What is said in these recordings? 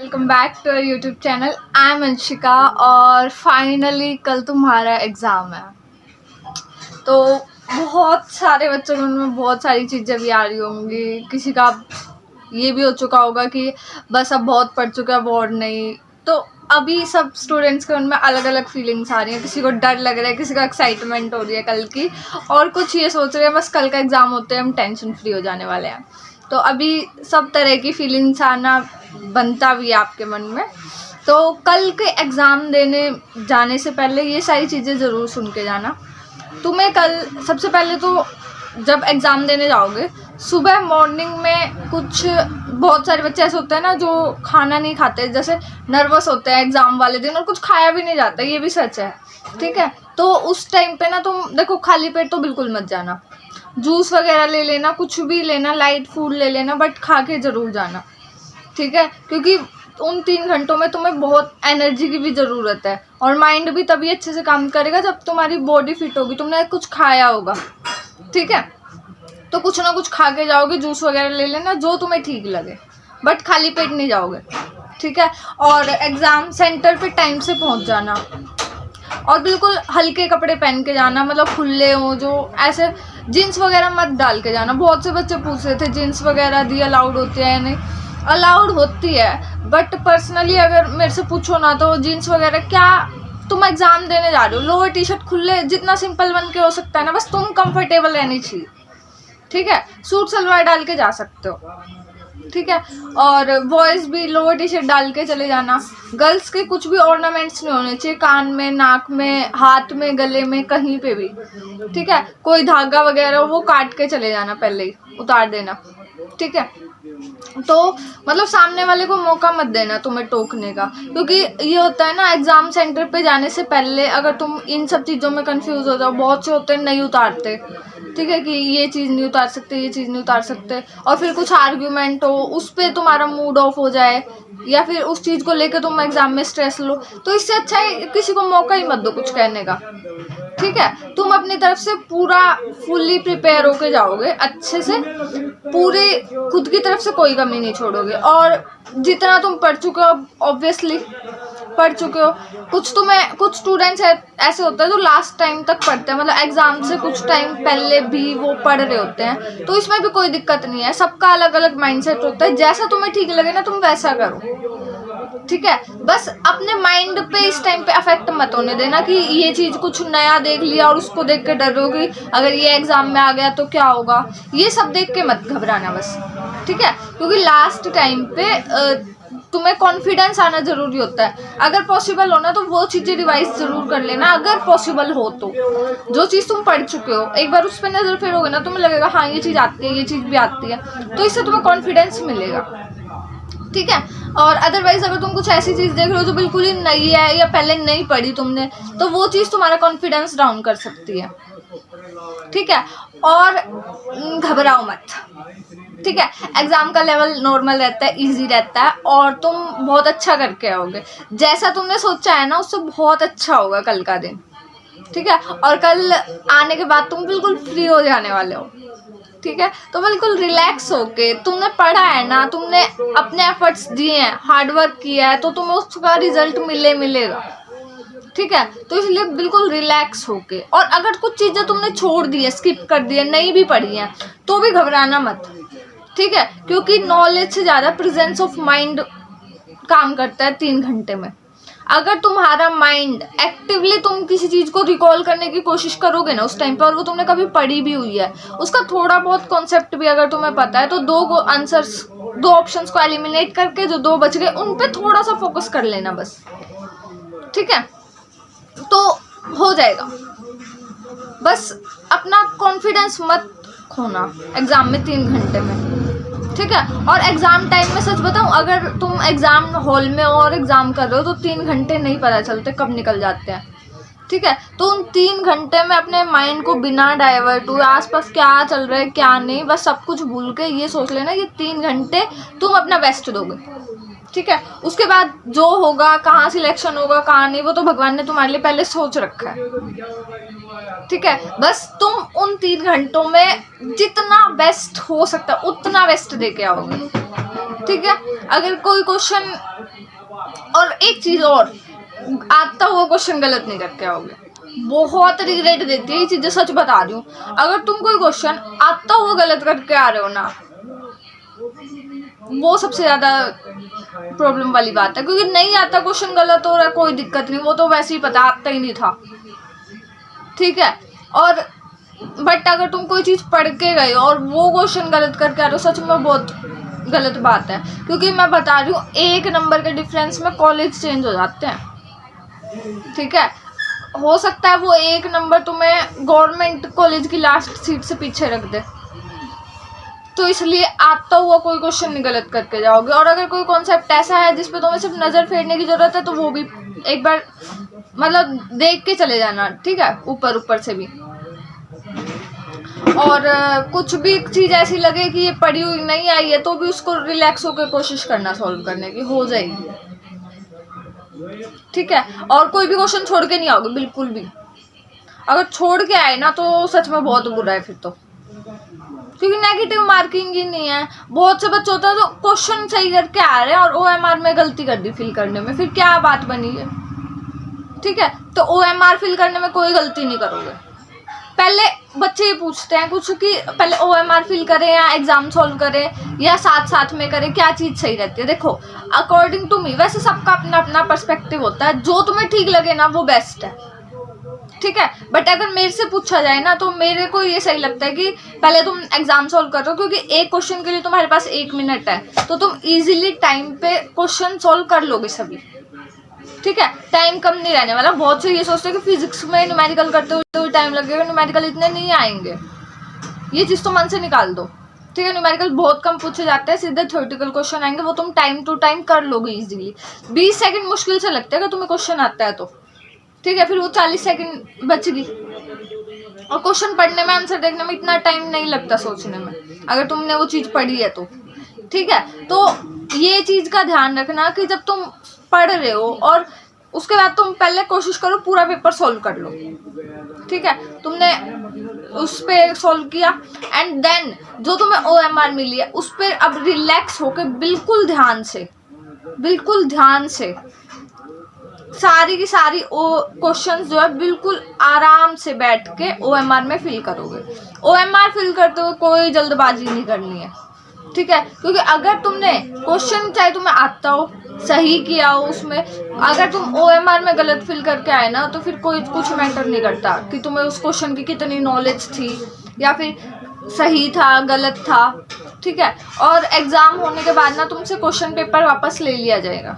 Welcome back to our YouTube channel. I am Anshika और finally कल तुम्हारा एग्ज़ाम है। तो बहुत सारे बच्चों के मन में बहुत सारी चीज़ें भी आ रही होंगी। किसी का ये भी हो चुका होगा कि बस अब बहुत पढ़ चुका है, बोर्ड नहीं। तो अभी सब स्टूडेंट्स के मन में अलग अलग फीलिंग्स आ रही हैं। किसी को डर लग रहा है, किसी को एक्साइटमेंट हो रही है कल की, और कुछ ये सोच रहे हैं बस कल का एग्ज़ाम होते हैं हम टेंशन फ्री हो जाने वाले हैं। तो अभी सब तरह की फीलिंग्स आना बनता भी है आपके मन में। तो कल के एग्ज़ाम देने जाने से पहले ये सारी चीज़ें ज़रूर सुन के जाना। तुम्हें कल सबसे पहले तो जब एग्ज़ाम देने जाओगे सुबह मॉर्निंग में कुछ बहुत सारे बच्चे ऐसे होते हैं ना जो खाना नहीं खाते, जैसे नर्वस होते हैं एग्ज़ाम वाले दिन और कुछ खाया भी नहीं जाता, ये भी सच है। ठीक है, तो उस टाइम पे ना तुम देखो खाली पेट तो बिल्कुल मत जाना। जूस वगैरह ले लेना, कुछ भी लेना, लाइट फूड ले लेना, बट खा के ज़रूर जाना। ठीक है, क्योंकि उन 3 घंटों में तुम्हें बहुत एनर्जी की भी ज़रूरत है और माइंड भी तभी अच्छे से काम करेगा जब तुम्हारी बॉडी फिट होगी, तुमने कुछ खाया होगा। ठीक है, तो कुछ ना कुछ खा के जाओगे, जूस वगैरह ले लेना जो तुम्हें ठीक लगे, बट खाली पेट नहीं जाओगे। ठीक है, और एग्ज़ाम सेंटर पे टाइम से पहुंच जाना और बिल्कुल हल्के कपड़े पहन के जाना, मतलब खुले हों, जो ऐसे जीन्स वगैरह मत डाल के जाना। बहुत से बच्चे पूछ रहे थे जीन्स वगैरह दी अलाउड होती है या नहीं। अलाउड होती है, बट पर्सनली अगर मेरे से पूछो ना तो जीन्स वगैरह क्या, तुम एग्ज़ाम देने जा रहे हो, लोअर टी शर्ट खुले जितना सिंपल बन के हो सकता है ना, बस तुम कंफर्टेबल रहनी चाहिए। ठीक है, सूट सलवार डाल के जा सकते हो। ठीक है, और बॉयज़ भी लोअर टी शर्ट डाल के चले जाना। गर्ल्स के कुछ भी ऑर्नामेंट्स नहीं होने चाहिए, कान में, नाक में, हाथ में, गले में, कहीं पे भी। ठीक है, कोई धागा वगैरह वो काट के चले जाना, पहले ही उतार देना। ठीक है, तो मतलब सामने वाले को मौका मत देना तुम्हें टोकने का, क्योंकि ये होता है ना एग्ज़ाम सेंटर पे जाने से पहले अगर तुम इन सब चीज़ों में कंफ्यूज हो जाओ, बहुत से होते हैं नहीं उतारते। ठीक है, कि ये चीज़ नहीं उतार सकते, ये चीज़ नहीं उतार सकते, और फिर कुछ आर्ग्यूमेंट हो, उस पर तुम्हारा मूड ऑफ हो जाए, या फिर उस चीज़ को लेकर तुम एग्ज़ाम में स्ट्रेस लो, तो इससे अच्छा है किसी को मौका ही मत दो कुछ कहने का। ठीक है, तुम अपनी तरफ से पूरा फुल्ली प्रिपेयर होके जाओगे, अच्छे से पूरे खुद की तरफ से कोई कमी नहीं छोड़ोगे। और जितना तुम पढ़ चुके हो, ऑब्वियसली पढ़ चुके हो, कुछ स्टूडेंट्स ऐसे होते हैं जो लास्ट टाइम तक पढ़ते हैं, मतलब एग्ज़ाम से कुछ टाइम पहले भी वो पढ़ रहे होते हैं, तो इसमें भी कोई दिक्कत नहीं है। सबका अलग अलग माइंडसेट होता है, जैसा तुम्हें ठीक लगे ना तुम वैसा करो। ठीक है, बस अपने माइंड पे इस टाइम पे अफेक्ट मत होने देना कि ये चीज़ कुछ नया देख लिया और उसको देख के डर रहोगी, अगर ये एग्ज़ाम में आ गया तो क्या होगा, ये सब देख के मत घबराना बस। ठीक है, क्योंकि लास्ट टाइम पे तुम्हें कॉन्फिडेंस आना ज़रूरी होता है। अगर पॉसिबल हो ना तो वो चीज़ें रिवाइज ज़रूर कर लेना, अगर पॉसिबल हो तो। जो चीज़ तुम पढ़ चुके हो एक बार उस पर नज़र फेरोगे ना, तुम्हें लगेगा हाँ ये चीज़ आती है, ये चीज़ भी आती है, तो इससे तुम्हें कॉन्फिडेंस मिलेगा। ठीक है, और अदरवाइज अगर तुम कुछ ऐसी चीज़ देख रहे हो जो बिल्कुल ही नई है या पहले नहीं पढ़ी तुमने, तो वो चीज़ तुम्हारा कॉन्फिडेंस डाउन कर सकती है। ठीक है, और घबराओ मत। ठीक है, एग्ज़ाम का लेवल नॉर्मल रहता है, इजी रहता है, और तुम बहुत अच्छा करके आओगे। जैसा तुमने सोचा है ना उससे बहुत अच्छा होगा कल का दिन। ठीक है, और कल आने के बाद तुम बिल्कुल फ्री हो जाने वाले हो। ठीक है, तो बिल्कुल रिलैक्स होके, तुमने पढ़ा है ना, तुमने अपने एफर्ट्स दिए हैं, हार्डवर्क किया है, तो तुम्हें उसका रिजल्ट मिलेगा। ठीक है, तो इसलिए बिल्कुल रिलैक्स होके, और अगर कुछ चीज़ें तुमने छोड़ दी है, स्किप कर दी है, नहीं भी पढ़ी हैं, तो भी घबराना मत। ठीक है, क्योंकि नॉलेज से ज़्यादा प्रेजेंस ऑफ माइंड काम करता है 3 घंटे में। अगर तुम्हारा माइंड एक्टिवली तुम किसी चीज़ को रिकॉल करने की कोशिश करोगे ना उस टाइम पर, और वो तुमने कभी पढ़ी भी हुई है, उसका थोड़ा बहुत कॉन्सेप्ट भी अगर तुम्हें पता है, तो दो ऑप्शंस को एलिमिनेट करके जो 2 बच गए उन पे थोड़ा सा फोकस कर लेना बस। ठीक है, तो हो जाएगा। बस अपना कॉन्फिडेंस मत खोना एग्ज़ाम में 3 घंटे में। ठीक है, और एग्ज़ाम टाइम में सच बताऊं, अगर तुम एग्ज़ाम हॉल में और एग्ज़ाम कर रहे हो तो 3 घंटे नहीं पता चलते कब निकल जाते हैं। ठीक है, तो उन 3 घंटे में अपने माइंड को बिना डाइवर्ट हुए आसपास क्या चल रहा है क्या नहीं, बस सब कुछ भूल के ये सोच लेना कि 3 घंटे तुम अपना बेस्ट दोगे। ठीक है, उसके बाद जो होगा, कहाँ सिलेक्शन होगा कहाँ नहीं, वो तो भगवान ने तुम्हारे लिए पहले सोच रखा है। ठीक है, बस तुम उन 3 घंटों में जितना बेस्ट हो सकता है उतना बेस्ट दे के आओगे। ठीक है, अगर कोई क्वेश्चन और एक चीज़ और, आता हुआ क्वेश्चन गलत नहीं करके आओगे, बहुत रिग्रेट देती है ये चीज़ें, सच बता रही हूँ। अगर तुम कोई क्वेश्चन आता हुआ गलत करके आ रहे हो ना, वो सबसे ज़्यादा प्रॉब्लम वाली बात है, क्योंकि नहीं आता क्वेश्चन गलत हो रहा है कोई दिक्कत नहीं, वो तो वैसे ही पता आता ही नहीं था, ठीक है। और बट अगर तुम कोई चीज़ पढ़ के गए और वो क्वेश्चन गलत करके आ रहे हो, सच में बहुत गलत बात है, क्योंकि मैं बता रही हूँ 1 नंबर के डिफरेंस में कॉलेज चेंज हो जाते हैं, ठीक है। हो सकता है वो 1 नंबर तुम्हें गवर्नमेंट कॉलेज की लास्ट सीट से पीछे रख दे, तो इसलिए आता हुआ कोई क्वेश्चन नहीं गलत करके जाओगे। और अगर कोई कॉन्सेप्ट ऐसा है जिस पे तुम्हें सिर्फ नज़र फेरने की ज़रूरत है, तो वो भी एक बार मतलब देख के चले जाना, ठीक है, ऊपर ऊपर से भी। और कुछ भी चीज़ ऐसी लगे कि ये पढ़ी हुई नहीं आई है, तो भी उसको रिलैक्स होकर कोशिश करना सॉल्व करने की, हो जाएगी, ठीक है। और कोई भी क्वेश्चन छोड़ के नहीं आओगे बिल्कुल भी, अगर छोड़ के आए ना तो सच में बहुत बुरा है फिर तो, क्योंकि नेगेटिव मार्किंग ही नहीं है। बहुत से बच्चे होते हैं जो क्वेश्चन सही करके आ रहे हैं और OMR में गलती कर दी फिल करने में, फिर क्या बात बनी है, ठीक है। तो OMR फिल करने में कोई गलती नहीं करोगे। पहले बच्चे ये पूछते हैं कुछ कि पहले OMR फिल करें या एग्जाम सॉल्व करें या साथ साथ में करें, क्या चीज़ सही रहती है। देखो अकॉर्डिंग टू मी, वैसे सबका अपना अपना पर्सपेक्टिव होता है, जो तुम्हें ठीक लगे ना वो बेस्ट है, ठीक है। बट अगर मेरे से पूछा जाए ना, तो मेरे को ये सही लगता है कि पहले तुम एग्जाम सॉल्व करो, क्योंकि एक क्वेश्चन के लिए तुम्हारे पास 1 मिनट है, तो तुम इजीली टाइम पे क्वेश्चन सॉल्व कर लोगे सभी, ठीक है। टाइम कम नहीं रहने वाला। बहुत से ये सोचते हैं कि फिजिक्स में न्यूमेरिकल करते हुए टाइम लगेगा, न्यूमेरिकल इतने नहीं आएंगे, ये चीज़ तो मन से निकाल दो, ठीक है। न्यूमेरिकल बहुत कम पूछे जाते हैं, सीधे थ्योरेटिकल क्वेश्चन आएंगे, वो तुम टाइम टू टाइम कर लोगे इजीली। 20 सेकंड मुश्किल से लगते हैं अगर तुम्हें क्वेश्चन आता है तो, ठीक है। फिर वो 40 सेकंड बचेगी, और क्वेश्चन पढ़ने में, आंसर देखने में इतना टाइम नहीं लगता सोचने में, अगर तुमने वो चीज़ पढ़ी है तो, ठीक है। तो ये चीज़ का ध्यान रखना कि जब तुम पढ़ रहे हो और उसके बाद तुम पहले कोशिश करो पूरा पेपर सॉल्व कर लो, ठीक है। तुमने उस पर सॉल्व किया एंड देन जो तुम्हें OMR मिली है उस पर अब रिलैक्स होके बिल्कुल ध्यान से सारी की सारी क्वेश्चंस जो है बिल्कुल आराम से बैठ के OMR में फिल करोगे। OMR फिल करते हुए कोई जल्दबाजी नहीं करनी है, ठीक है। क्योंकि अगर तुमने क्वेश्चन चाहे तुम्हें आता हो, सही किया हो उसमें, अगर तुम OMR में गलत फिल करके आए ना, तो फिर कोई कुछ मैटर नहीं करता कि तुम्हें उस क्वेश्चन की कितनी नॉलेज थी या फिर सही था गलत था, ठीक है। और एग्ज़ाम होने के बाद ना तुमसे क्वेश्चन पेपर वापस ले लिया जाएगा,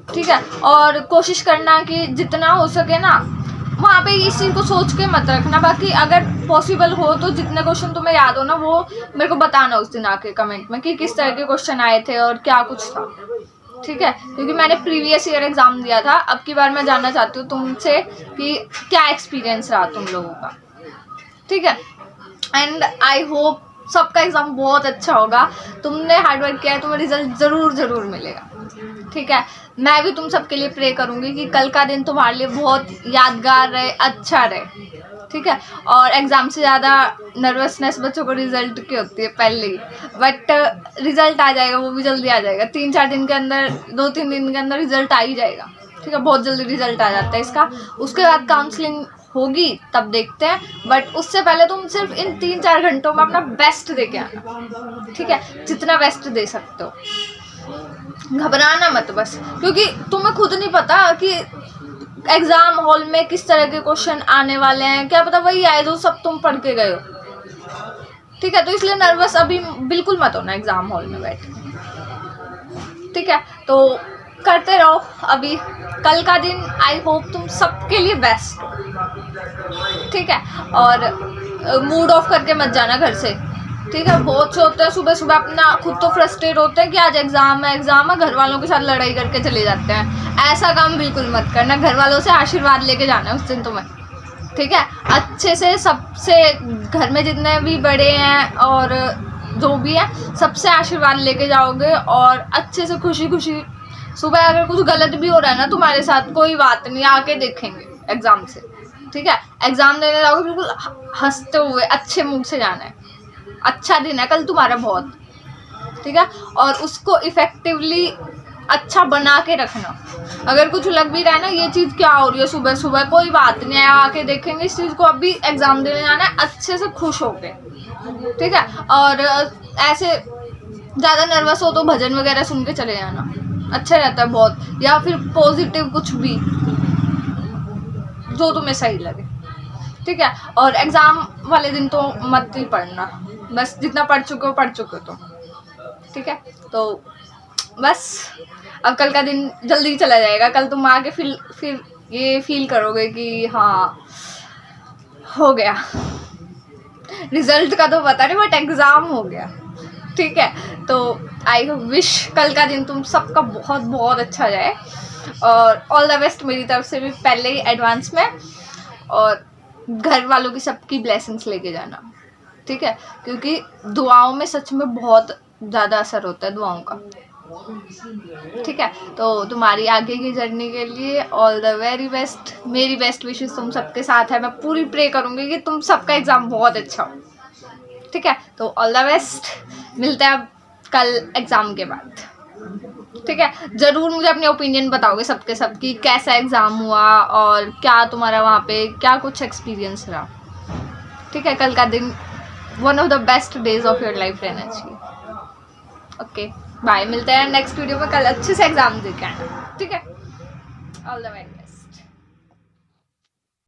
ठीक है। और कोशिश करना कि जितना हो सके ना वहाँ पे इस चीज़ को सोच के मत रखना। बाकी अगर पॉसिबल हो तो जितने क्वेश्चन तुम्हें याद हो ना, वो मेरे को बताना उस दिन आके कमेंट में कि किस तरह के क्वेश्चन आए थे और क्या कुछ था, ठीक है। क्योंकि मैंने प्रीवियस ईयर एग्ज़ाम दिया था, अब की बार मैं जानना चाहती हूँ तुमसे कि क्या एक्सपीरियंस रहा तुम लोगों का, ठीक है। एंड आई होप सबका एग्ज़ाम बहुत अच्छा होगा। तुमने हार्डवर्क किया है, तुम्हें रिजल्ट ज़रूर मिलेगा, ठीक है। मैं भी तुम सबके लिए प्रे करूँगी कि कल का दिन तुम्हारे लिए बहुत यादगार रहे, अच्छा रहे, ठीक है। और एग्ज़ाम से ज़्यादा नर्वसनेस बच्चों को रिज़ल्ट की होती है पहले ही, बट रिज़ल्ट आ जाएगा, वो भी जल्दी आ जाएगा, 3-4 दिन के अंदर, 2-3 दिन के अंदर रिज़ल्ट आ ही जाएगा, ठीक है। बहुत जल्दी रिज़ल्ट आ जाता है इसका। उसके बाद काउंसलिंग होगी तब देखते हैं, बट उससे पहले तुम सिर्फ इन 3-4 घंटों में अपना बेस्ट दे के आना, ठीक है, जितना बेस्ट दे सकते हो। घबराना मत बस, क्योंकि तुम्हें खुद नहीं पता कि एग्ज़ाम हॉल में किस तरह के क्वेश्चन आने वाले हैं, क्या पता वही आए जो सब तुम पढ़ के गए हो, ठीक है। तो इसलिए नर्वस अभी बिल्कुल मत होना एग्ज़ाम हॉल में बैठ, ठीक है। तो करते रहो, अभी कल का दिन आई होप तुम सबके लिए बेस्ट, ठीक है। और मूड ऑफ करके मत जाना घर से, ठीक है। बहुत से होते हैं सुबह सुबह अपना खुद तो फ्रस्ट्रेट होते हैं कि आज एग्ज़ाम है, घर वालों के साथ लड़ाई करके चले जाते हैं। ऐसा काम बिल्कुल मत करना, घर वालों से आशीर्वाद लेके जाना है उस दिन तुम्हें, ठीक है। अच्छे से सबसे, घर में जितने भी बड़े हैं और जो भी है सबसे आशीर्वाद लेके जाओगे, और अच्छे से खुशी खुशी सुबह, अगर कुछ गलत भी हो रहा है ना तुम्हारे साथ, कोई बात नहीं, आके देखेंगे एग्ज़ाम से, ठीक है। एग्ज़ाम देने जाओगे बिल्कुल हंसते हुए, अच्छे मूड से जाना है, अच्छा दिन है कल तुम्हारा बहुत, ठीक है। और उसको इफ़ेक्टिवली अच्छा बना के रखना। अगर कुछ लग भी रहा है ना ये चीज़ क्या हो रही है सुबह सुबह, कोई बात नहीं है, आके देखेंगे इस चीज़ को। अभी एग्ज़ाम देने जाना है, अच्छे से खुश होके, ठीक है। और ऐसे ज़्यादा नर्वस हो तो भजन वगैरह सुन के चले जाना, अच्छा रहता है बहुत। या फिर पॉजिटिव कुछ भी जो तुम्हें सही लगे, ठीक है। और एग्ज़ाम वाले दिन तो मत ही पढ़ना, बस जितना पढ़ चुके हो तो, ठीक है। तो बस अब कल का दिन जल्दी चला जाएगा। कल तुम आके फिर ये फील करोगे कि हाँ हो गया। रिजल्ट का तो पता नहीं बट एग्ज़ाम हो गया, ठीक है। तो आई विश कल का दिन तुम सबका बहुत बहुत अच्छा जाए, और ऑल द बेस्ट मेरी तरफ से भी पहले ही एडवांस में। और घर वालों की सबकी ब्लेसिंग्स लेके जाना, ठीक है, क्योंकि दुआओं में सच में बहुत ज़्यादा असर होता है दुआओं का, ठीक है। तो तुम्हारी आगे की जर्नी के लिए ऑल द वेरी बेस्ट। मेरी बेस्ट विशेस तुम सबके साथ है। मैं पूरी प्रे करूँगी कि तुम सबका एग्ज़ाम बहुत अच्छा हो, ठीक है। तो ऑल द बेस्ट, मिलते हैं अब कल एग्ज़ाम के बाद, ठीक है। ज़रूर मुझे अपने ओपिनियन बताओगे सबके सब कि कैसा एग्ज़ाम हुआ और क्या तुम्हारा वहाँ पे क्या कुछ एक्सपीरियंस रहा, ठीक है। कल का दिन one of the best days of your life रहना चाहिए। ओके बाय, मिलते हैं नेक्स्ट वीडियो में। कल अच्छे से एग्ज़ाम दे के आना, ठीक है। All the best.